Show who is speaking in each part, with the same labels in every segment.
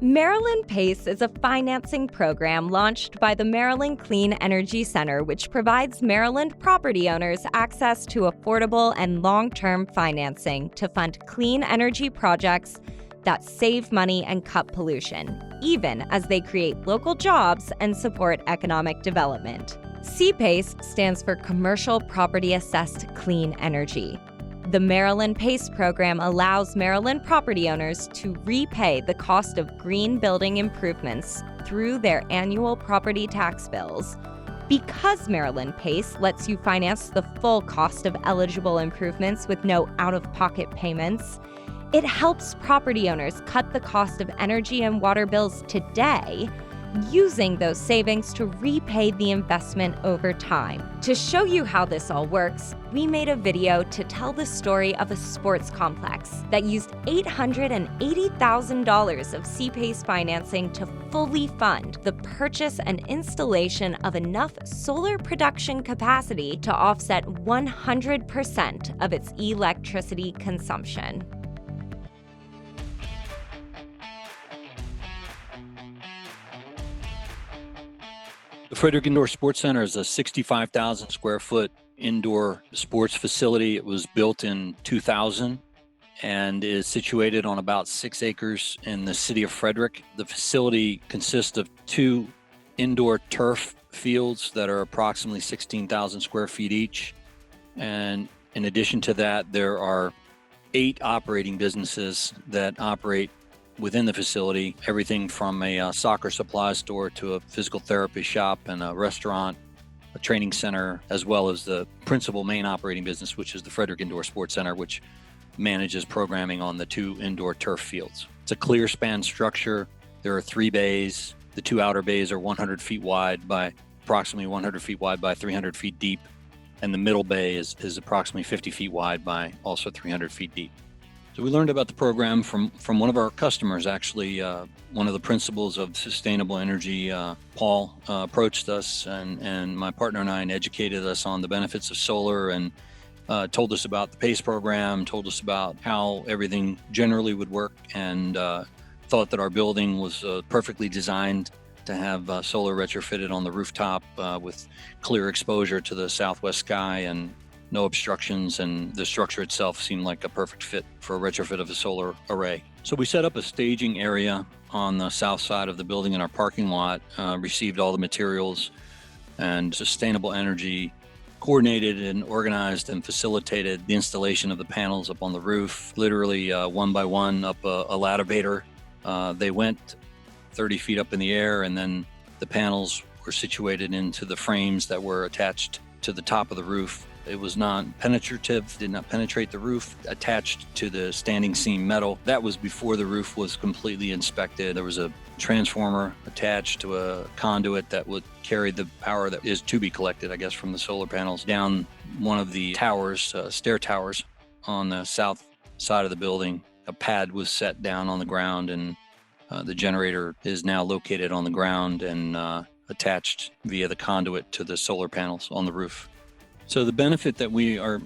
Speaker 1: Maryland PACE is a financing program launched by the Maryland Clean Energy Center, which provides Maryland property owners access to affordable and long-term financing to fund clean energy projects that save money and cut pollution, even as they create local jobs and support economic development. CPACE stands for Commercial Property Assessed Clean Energy. The Maryland PACE program allows Maryland property owners to repay the cost of green building improvements through their annual property tax bills. Because Maryland PACE lets you finance the full cost of eligible improvements with no out-of-pocket payments, it helps property owners cut the cost of energy and water bills today, using those savings to repay the investment over time. To show you how this all works, we made a video to tell the story of a sports complex that used $880,000 of CPACE financing to fully fund the purchase and installation of enough solar production capacity to offset 100% of its electricity consumption.
Speaker 2: The Frederick Indoor Sports Center is a 65,000 square foot indoor sports facility. It was built in 2000 and is situated on about 6 acres in the city of Frederick. The facility consists of 2 indoor turf fields that are approximately 16,000 square feet each. And in addition to that, there are 8 operating businesses that operate within the facility, everything from a soccer supply store to a physical therapy shop and a restaurant, a training center, as well as the principal main operating business, which is the Frederick Indoor Sports Center, which manages programming on the 2 indoor turf fields. It's a clear span structure. There are 3 bays. The 2 outer bays are 100 feet wide by approximately 100 feet wide by 300 feet deep. And the middle bay is approximately 50 feet wide by also 300 feet deep. So we learned about the program from one of our customers, actually. One of the principals of sustainable energy, Paul, approached us and my partner and I and educated us on the benefits of solar and told us about the PACE program, told us about how everything generally would work, and thought that our building was perfectly designed to have solar retrofitted on the rooftop with clear exposure to the southwest sky and no obstructions, and the structure itself seemed like a perfect fit for a retrofit of a solar array. So we set up a staging area on the south side of the building in our parking lot, received all the materials, and sustainable energy coordinated and organized and facilitated the installation of the panels up on the roof, literally one by one up a ladder. They went 30 feet up in the air, and then the panels were situated into the frames that were attached to the top of the roof. It was non-penetrative, did not penetrate the roof, attached to the standing seam metal. That was before the roof was completely inspected. There was a transformer attached to a conduit that would carry the power that is to be collected, I guess, from the solar panels down one of the towers, stair towers on the south side of the building. A pad was set down on the ground, and the generator is now located on the ground and attached via the conduit to the solar panels on the roof. So the benefit that we are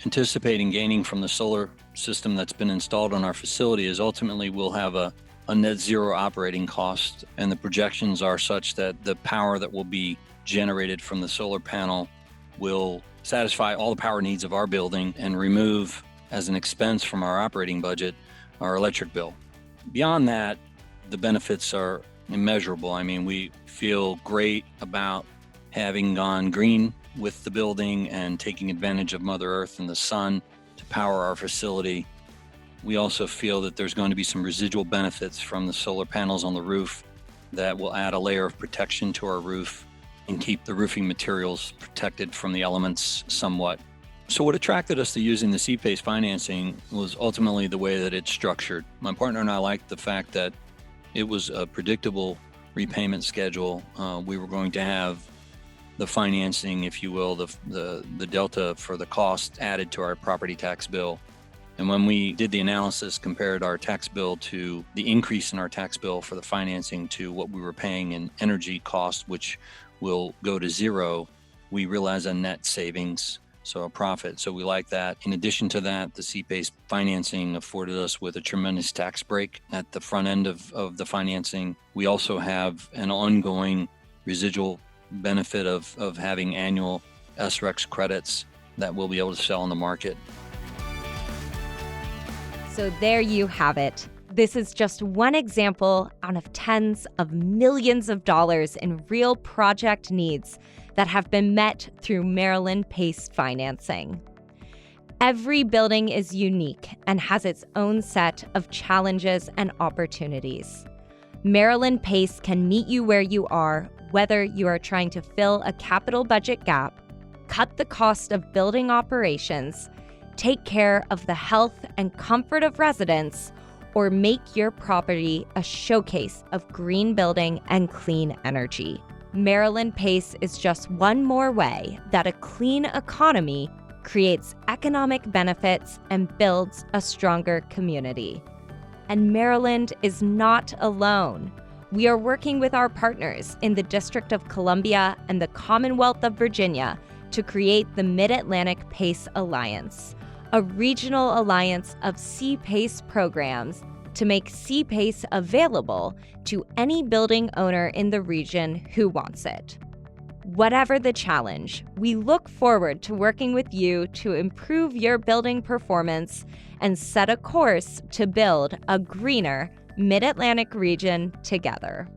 Speaker 2: anticipating gaining from the solar system that's been installed on our facility is ultimately we'll have a net zero operating cost, and the projections are such that the power that will be generated from the solar panel will satisfy all the power needs of our building and remove as an expense from our operating budget our electric bill. Beyond that, the benefits are immeasurable. I mean, we feel great about having gone green with the building and taking advantage of Mother Earth and the sun to power our facility. We also feel that there's going to be some residual benefits from the solar panels on the roof that will add a layer of protection to our roof and keep the roofing materials protected from the elements somewhat. So what attracted us to using the CPACE financing was ultimately the way that it's structured. My partner and I liked the fact that it was a predictable repayment schedule. We were going to have the financing, if you will, the delta for the cost added to our property tax bill. And when we did the analysis, compared our tax bill to the increase in our tax bill for the financing to what we were paying in energy costs, which will go to zero, we realized a net savings. so a profit. So we like that. In addition to that, the C-PACE financing afforded us with a tremendous tax break at the front end of the financing. We also have an ongoing residual benefit of having annual SREX credits that we'll be able to sell on the market.
Speaker 1: So there you have it. This is just one example out of tens of millions of dollars in real project needs that have been met through Maryland PACE financing. Every building is unique and has its own set of challenges and opportunities. Maryland PACE can meet you where you are, whether you are trying to fill a capital budget gap, cut the cost of building operations, take care of the health and comfort of residents, or make your property a showcase of green building and clean energy. Maryland PACE is just one more way that a clean economy creates economic benefits and builds a stronger community. And Maryland is not alone. We are working with our partners in the District of Columbia and the Commonwealth of Virginia to create the Mid-Atlantic PACE Alliance, a regional alliance of C-PACE programs to make C-PACE available to any building owner in the region who wants it. Whatever the challenge, we look forward to working with you to improve your building performance and set a course to build a greener Mid-Atlantic region together.